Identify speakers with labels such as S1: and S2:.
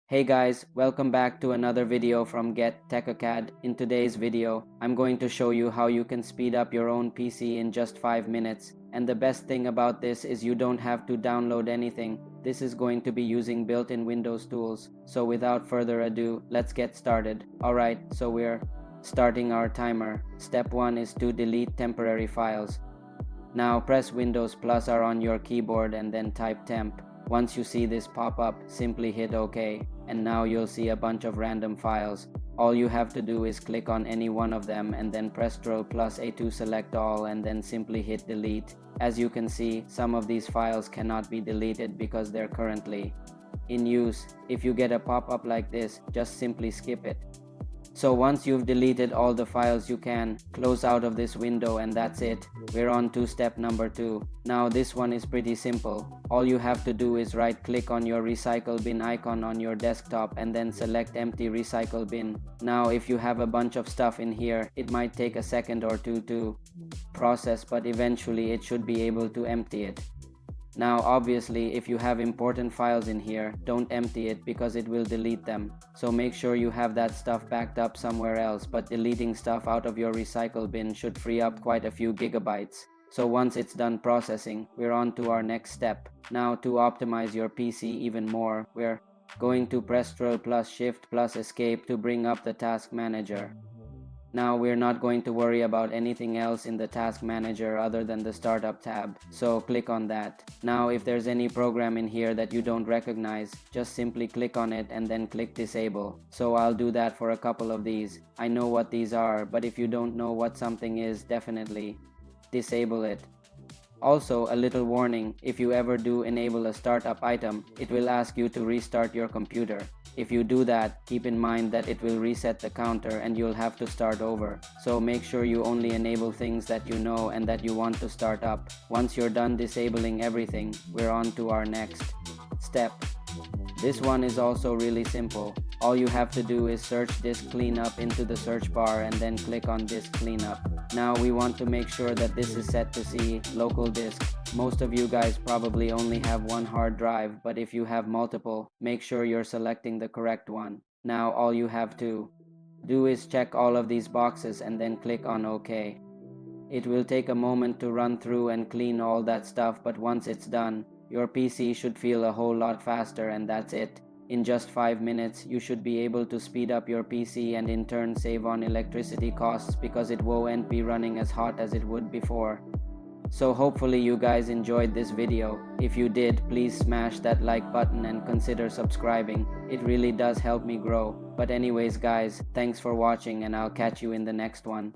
S1: Hey guys, welcome back to another video from Get.TechAcad. In today's video, I'm going to show you how you can speed up your own PC in just 5 minutes. And the best thing about this is you don't have to download anything. This is going to be using built-in Windows tools. So without further ado, let's get started. Alright, so we're starting our timer. Step 1 is to delete temporary files. Now press Windows plus R on your keyboard and then type temp. Once you see this pop up, simply hit OK, and now you'll see a bunch of random files. All you have to do is click on any one of them and then press Ctrl plus A to select all and then simply hit delete. As you can see, some of these files cannot be deleted because they're currently in use. If you get a pop-up like this, just simply skip it. So once you've deleted all the files, you can close out of this window, and that's it. We're on to step number 2. Now this one is pretty simple. All you have to do is right click on your recycle bin icon on your desktop and then select empty recycle bin. Now if you have a bunch of stuff in here, it might take a second or two to process, but eventually it should be able to empty it. Now obviously if you have important files in here, don't empty it because it will delete them. So make sure you have that stuff backed up somewhere else, but deleting stuff out of your recycle bin should free up quite a few gigabytes. So once it's done processing, we're on to our next step. Now to optimize your PC even more, we're going to press Ctrl plus Shift plus Escape to bring up the task manager. Now we're not going to worry about anything else in the task manager other than the startup tab, so click on that. Now if there's any program in here that you don't recognize, just simply click on it and then click disable. So I'll do that for a couple of these. I know what these are, but if you don't know what something is, definitely disable it. Also, a little warning, if you ever do enable a startup item, it will ask you to restart your computer. If you do that, keep in mind that it will reset the counter and you'll have to start over. So make sure you only enable things that you know and that you want to start up. Once you're done disabling everything, we're on to our next step. This one is also really simple. All you have to do is search disk cleanup into the search bar and then click on disk cleanup. Now we want to make sure that this is set to C, local disk. Most of you guys probably only have one hard drive, but if you have multiple, make sure you're selecting the correct one. Now all you have to do is check all of these boxes and then click on OK. It will take a moment to run through and clean all that stuff, but once it's done, your PC should feel a whole lot faster, and that's it. In just 5 minutes, you should be able to speed up your PC and in turn save on electricity costs because it won't be running as hot as it would before. So hopefully you guys enjoyed this video. If you did, please smash that like button and consider subscribing. It really does help me grow. But anyways guys, thanks for watching and I'll catch you in the next one.